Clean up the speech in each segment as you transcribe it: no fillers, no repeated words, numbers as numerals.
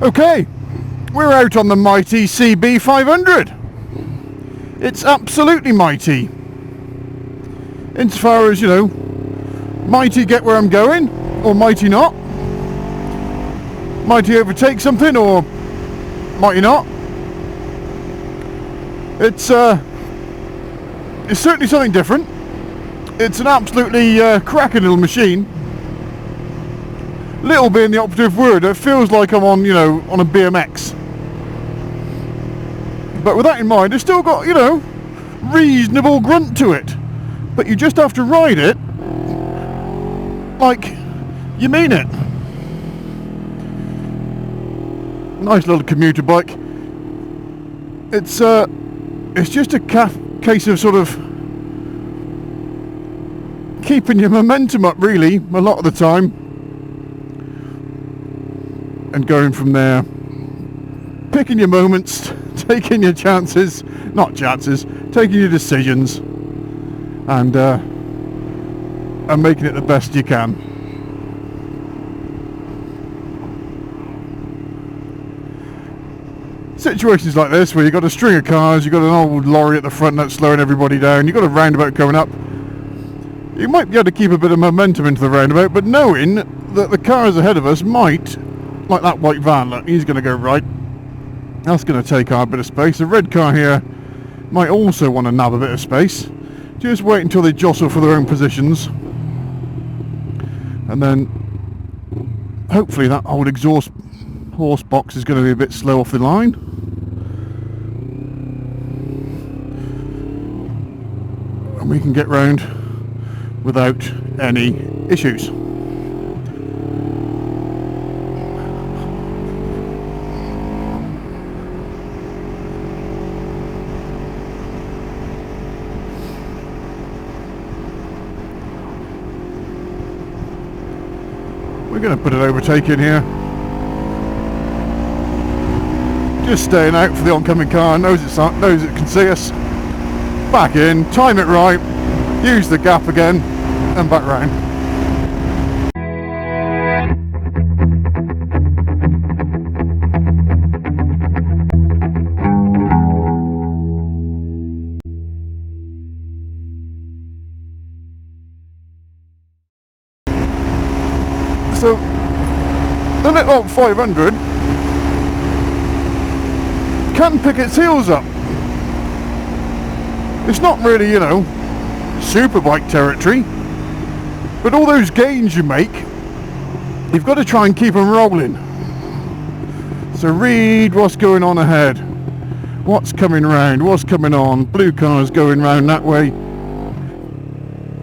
Okay, we're out on the mighty CB500. It's absolutely mighty. Insofar as, you know, mighty get where I'm going, or mighty not. Mighty overtake something, or mighty not. It's certainly something different. It's an absolutely cracking little machine. Little being the operative word. It feels like I'm on, you know, on a BMX. But with that in mind, it's still got, you know, reasonable grunt to it. But you just have to ride it like you mean it. Nice little commuter bike. It's just a case of sort of keeping your momentum up, really, a lot of the time, and going from there, picking your moments, taking your chances, not chances, taking your decisions, and making it the best you can. Situations like this, where you've got a string of cars, you've got an old lorry at the front that's slowing everybody down, you've got a roundabout coming up, you might be able to keep a bit of momentum into the roundabout, but knowing that the cars ahead of us might, like that white van, look, he's going to go right, that's going to take our bit of space. The red car here might also want to nab a bit of space. Just wait until they jostle for their own positions, and then hopefully that old exhaust horse box is going to be a bit slow off the line. And we can get round without any issues. We're going to put an overtake in here. Just staying out for the oncoming car, knows it can see us. Back in, time it right, use the gap again, and back round. So, the little 500 can pick its heels up. It's not really, you know, superbike territory, but all those gains you make, you've got to try and keep them rolling. So read what's going on ahead, what's coming round, what's coming on. Blue car's going round that way.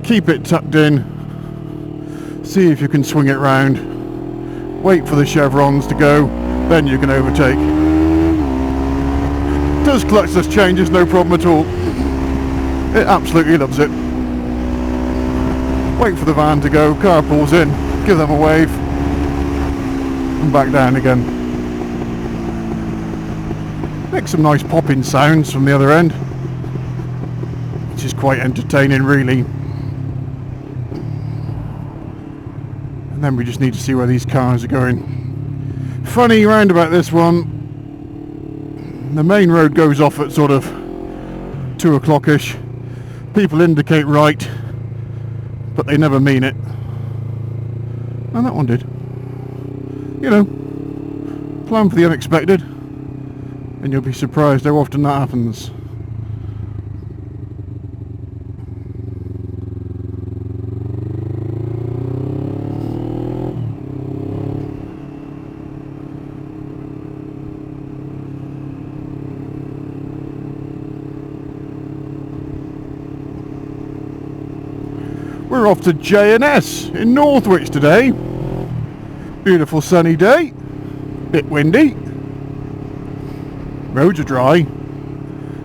Keep it tucked in, see if you can swing it round, wait for the chevrons to go, then you can overtake. Does clutchless changes, no problem at all. It absolutely loves it. Wait for the van to go, car pulls in, give them a wave, and back down again. Make some nice popping sounds from the other end, which is quite entertaining, really. And then we just need to see where these cars are going. Funny roundabout this one. The main road goes off at sort of 2 o'clock-ish. People indicate right, but they never mean it. And that one did. You know, plan for the unexpected, and you'll be surprised how often that happens. We're off to J&S in Northwich today. Beautiful sunny day, bit windy, roads are dry.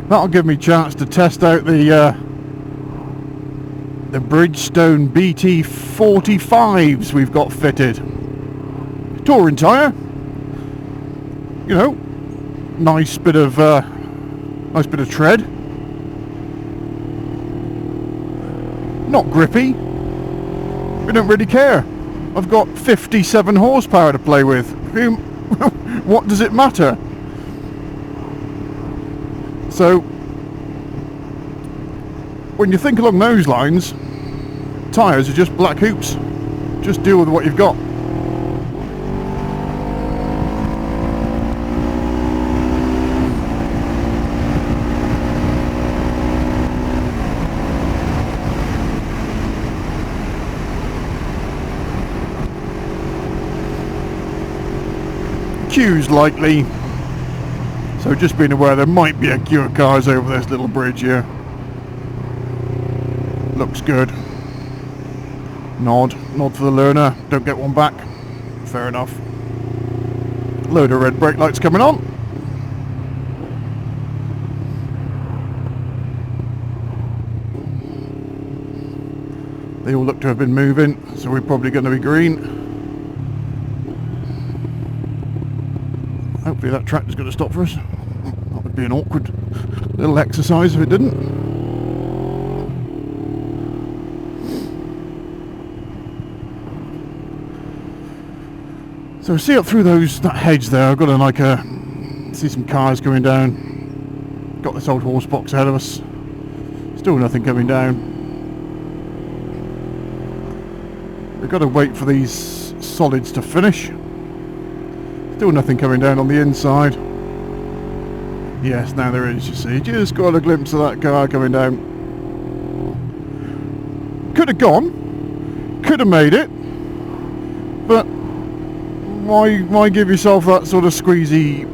That'll give me a chance to test out the Bridgestone BT45s we've got fitted. Touring tyre, you know, nice bit of tread. Not grippy. We don't really care. I've got 57 horsepower to play with. what does it matter? So when you think along those lines, tyres are just black hoops. Just deal with what you've got. Queues likely, so just being aware there might be a queue of cars over this little bridge here. Looks good. Nod for the learner, don't get one back. Fair enough. Load of red brake lights coming on. They all look to have been moving, so we're probably going to be green. Hopefully that tractor's going to stop for us. That would be an awkward little exercise if it didn't. So see up through that hedge there, I've got to see some cars coming down. Got this old horse box ahead of us. Still nothing coming down. We've got to wait for these solids to finish. Still nothing coming down on the inside. Yes, now there is, you see. Just got a glimpse of that car coming down. Could have gone. Could have made it. But why give yourself that sort of squeeze? You'd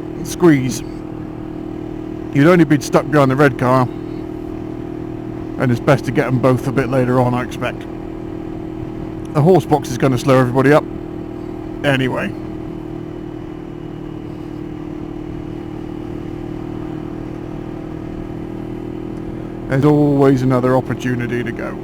only been stuck behind the red car. And it's best to get them both a bit later on, I expect. The horse box is going to slow everybody up. Anyway. There's always another opportunity to go.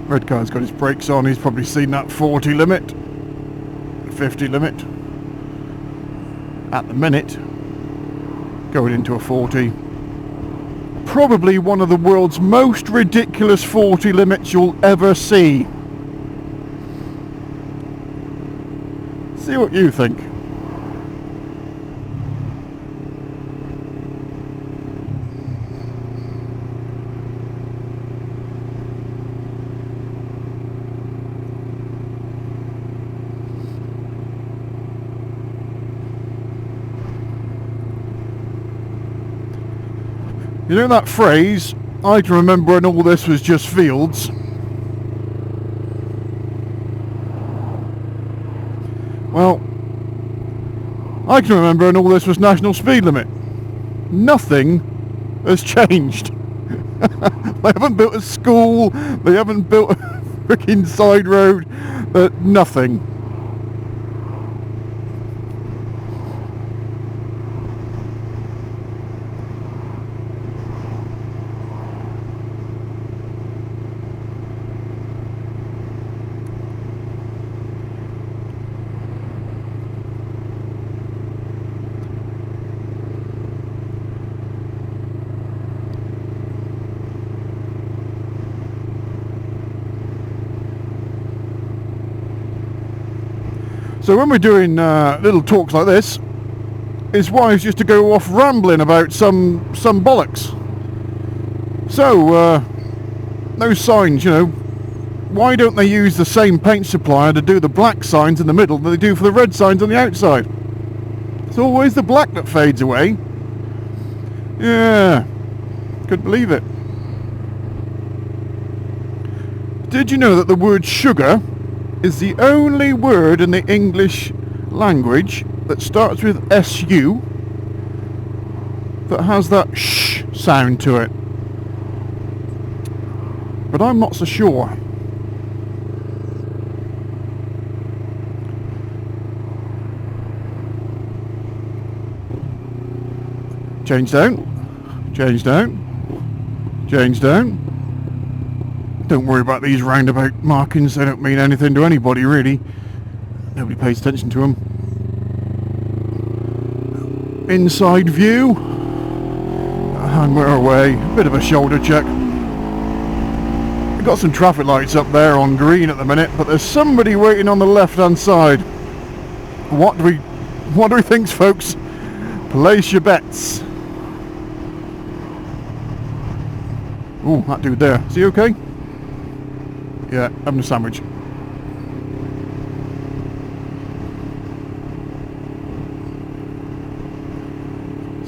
Red car's got his brakes on, he's probably seen that 40 limit, 50 limit. At the minute, going into a 40. Probably one of the world's most ridiculous 40 limits you'll ever see. See what you think. You know that phrase, I can remember when all this was just fields? Well, I can remember when all this was national speed limit. Nothing has changed. They haven't built a school, they haven't built a freaking side road, nothing. So when we're doing little talks like this, it's wise just to go off rambling about some bollocks. So, those signs, you know, why don't they use the same paint supplier to do the black signs in the middle that they do for the red signs on the outside? It's always the black that fades away. Yeah, couldn't believe it. Did you know that the word sugar is the only word in the English language that starts with SU that has that sh sound to it? But I'm not so sure. Change down, change down, change down, Don't worry about these roundabout markings, they don't mean anything to anybody really. Nobody pays attention to them. Inside view. And we're away. A bit of a shoulder check. We've got some traffic lights up there on green at the minute, but there's somebody waiting on the left hand side. What do we think, folks? Place your bets. Ooh, that dude there. Is he okay? Yeah, having a sandwich.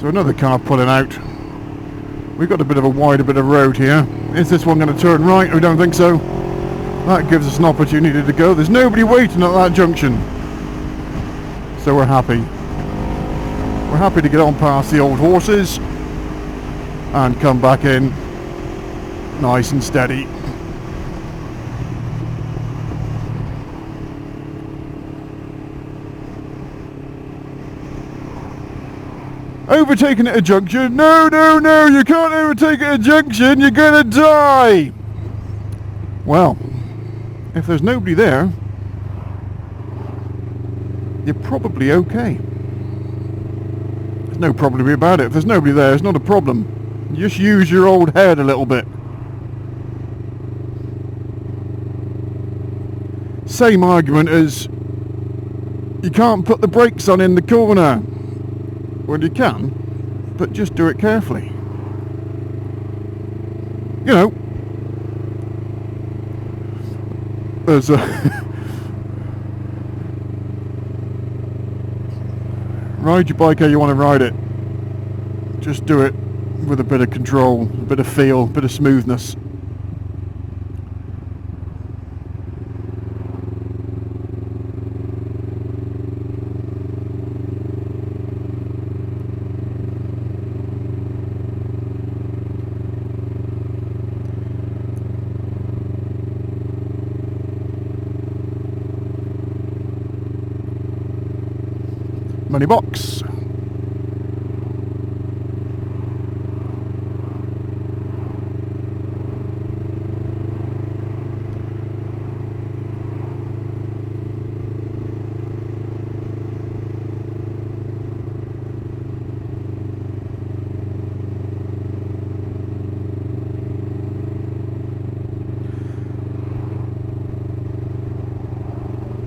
So another car pulling out. We've got a bit of a wider bit of road here. Is this one going to turn right? I don't think so. That gives us an opportunity to go. There's nobody waiting at that junction. So we're happy. We're happy to get on past the old horses and come back in nice and steady. Overtaking at a junction? No, no, no, you can't overtake at a junction, you're gonna die! Well, if there's nobody there, you're probably okay. There's no problem about it. If there's nobody there, it's not a problem. You just use your old head a little bit. Same argument as you can't put the brakes on in the corner. Well, you can, but just do it carefully. You know, there's a ride your bike how you want to ride it. Just do it with a bit of control, a bit of feel, a bit of smoothness. Money box.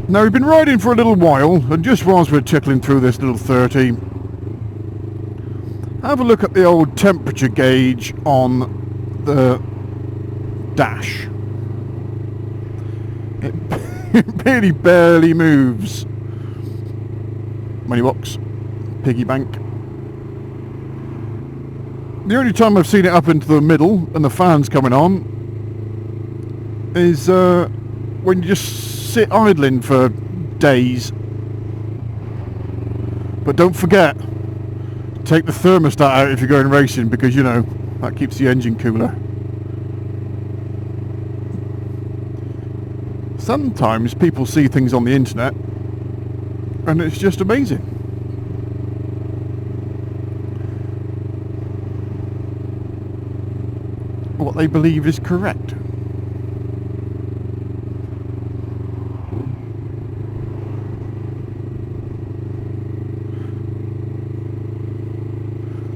Now we've been riding for a little while, and just whilst we're tickling through this little 30, have a look at the old temperature gauge on the dash. It really barely moves. Money box, piggy bank. The only time I've seen it up into the middle and the fan's coming on is when you just sit idling for days. But don't forget, take the thermostat out if you're going racing, because you know that keeps the engine cooler. Sometimes people see things on the internet and it's just amazing. What they believe is correct.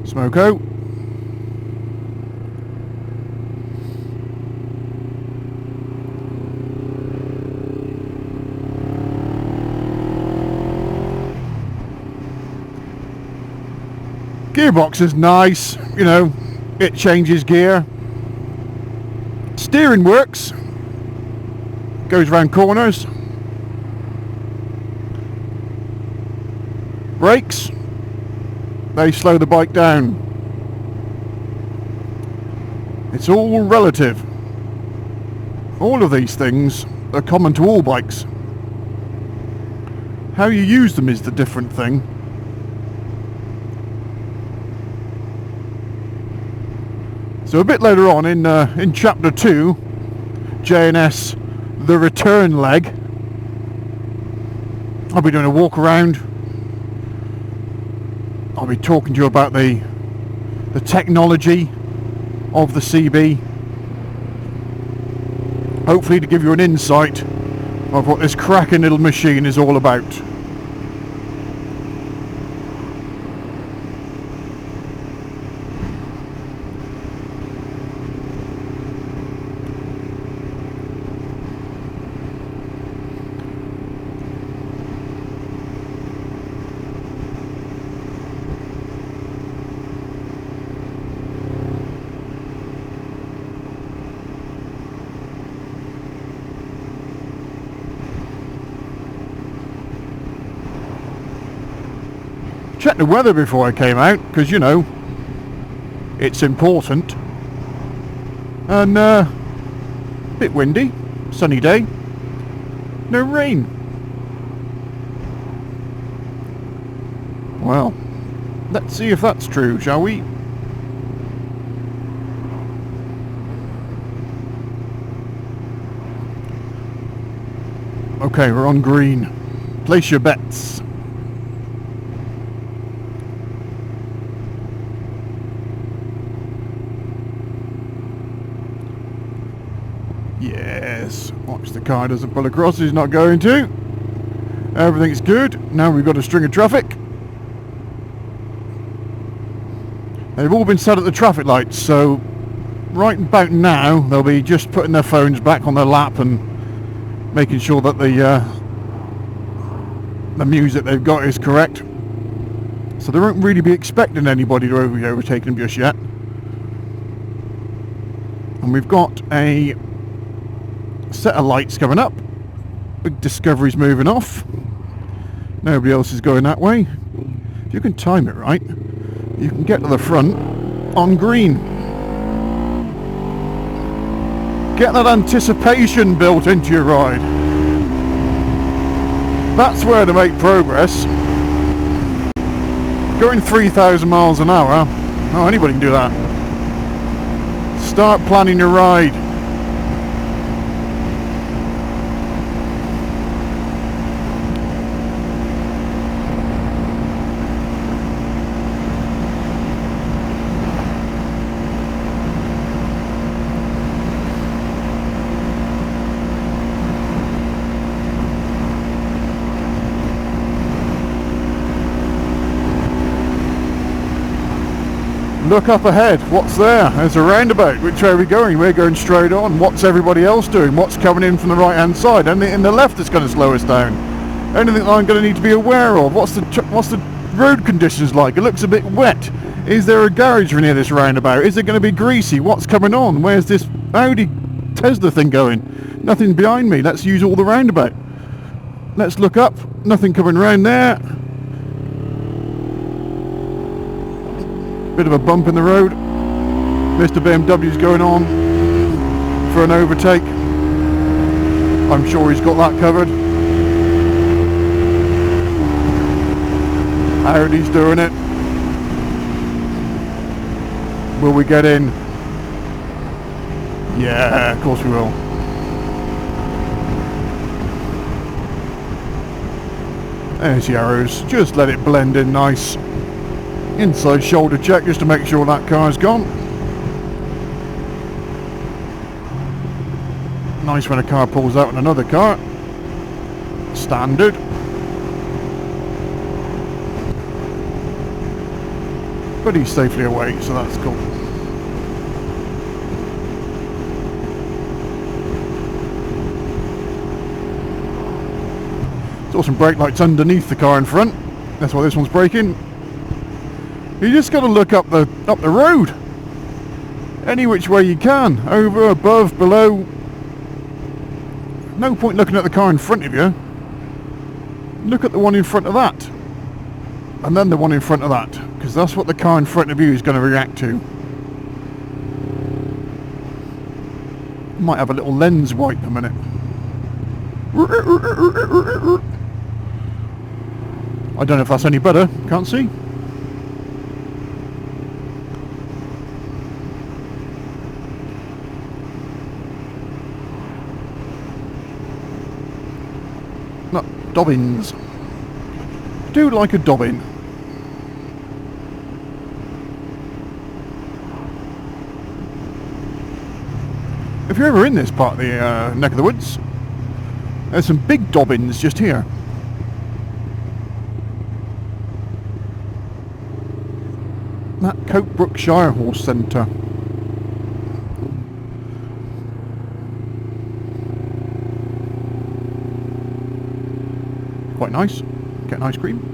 Smoke out. Gearbox is nice, you know, it changes gear. Steering works, goes around corners. Brakes, they slow the bike down. It's all relative. All of these things are common to all bikes. How you use them is the different thing. So a bit later on in chapter 2, J&S, the return leg, I'll be doing a walk around. I'll be talking to you about the technology of the CB. hopefully to give you an insight of what this cracking little machine is all about. Checked the weather before I came out, because you know it's important. And bit windy, sunny day, no rain. Well, let's see if that's true, shall we? Okay, we're on green. Place your bets. Yes, watch the car doesn't pull across, he's not going to. Everything's good. Now we've got a string of traffic. They've all been set at the traffic lights, so right about now they'll be just putting their phones back on their lap and making sure that the music they've got is correct. So they won't really be expecting anybody to be overtaking them just yet. And we've got a set of lights coming up. Big Discovery's moving off. Nobody else is going that way. If you can time it right, you can get to the front on green. Get that anticipation built into your ride. That's where to make progress. Going 3,000 miles an hour, oh, anybody can do that. Start planning your ride. Look up ahead, what's there? There's a roundabout. Which way are we going? We're going straight on. What's everybody else doing? What's coming in from the right hand side? Anything in the left that's going to slow us down? Anything that I'm going to need to be aware of? What's the road conditions like? It looks a bit wet. Is there a garage near this roundabout? Is it going to be greasy? What's coming on? Where's this Audi Tesla thing going? Nothing behind me. Let's use all the roundabout. Let's look up. Nothing coming around there. Bit of a bump in the road. Mr. BMW's going on for an overtake. I'm sure he's got that covered. Audi's doing it. Will we get in? Yeah, of course we will. There's the arrows. Just let it blend in nice. Inside shoulder check just to make sure that car's gone. Nice when a car pulls out in another car. Standard. But he's safely away, so that's cool. Saw some brake lights underneath the car in front. That's why this one's braking. You just got to look up the road, any which way you can, over, above, below. No point looking at the car in front of you. Look at the one in front of that, and then the one in front of that, because that's what the car in front of you is going to react to. Might have a little lens wipe a minute. I don't know if that's any better. Can't see. Dobbins. Do like a dobbin. if you're ever in this part of the neck of the woods, there's some big dobbins just here. That Coatbrookshire Horse Centre. Quite nice. Get an ice cream.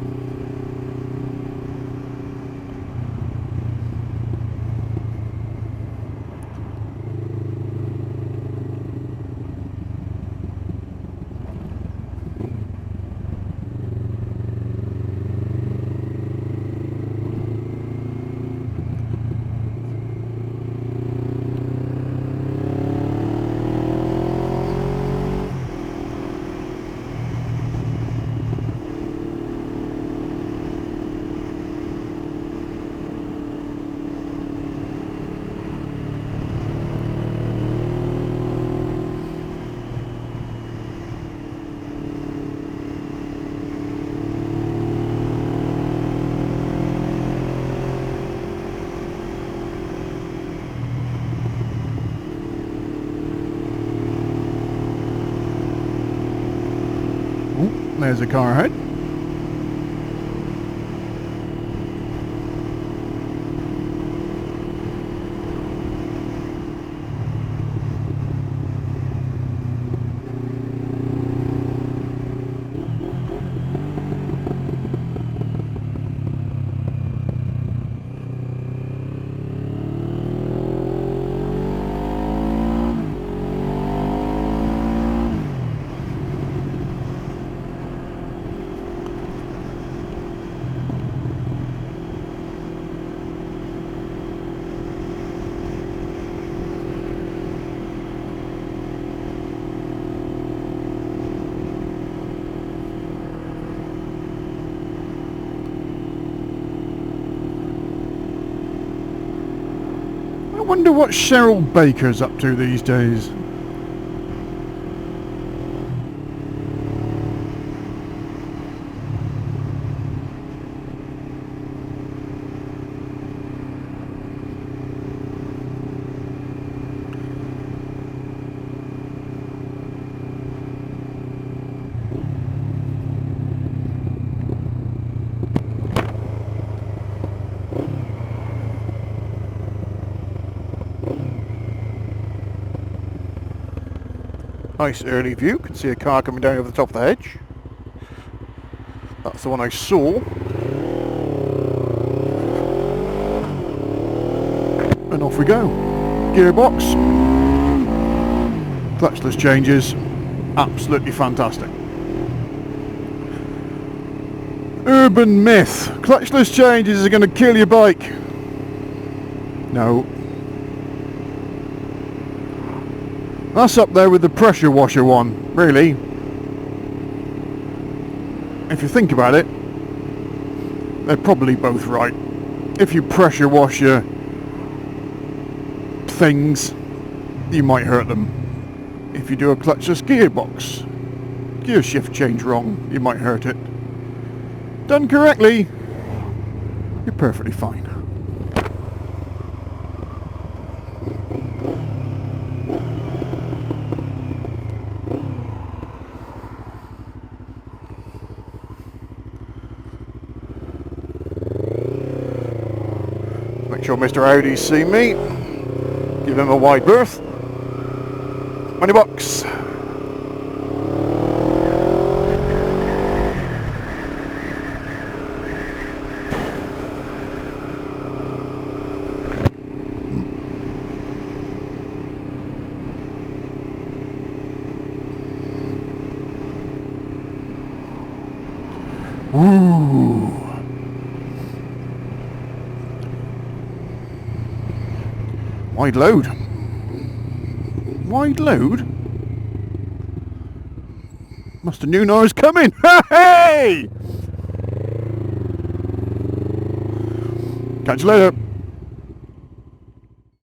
There's a car ahead. I wonder what Cheryl Baker's up to these days. Nice early view, can see a car coming down over the top of the hedge. That's the one I saw. And off we go. Gearbox. Clutchless changes. Absolutely fantastic. Urban myth. Clutchless changes are going to kill your bike. No. That's up there with the pressure washer one, really. If you think about it, they're probably both right. If you pressure wash your things, you might hurt them. If you do a clutchless gearbox, gear shift change wrong, you might hurt it. Done correctly, you're perfectly fine. Make sure Mr. Audi's seen me. Give him a wide berth. $20. Ooh. Wide load. Wide load? Must have known I was coming. Hey! Catch you later.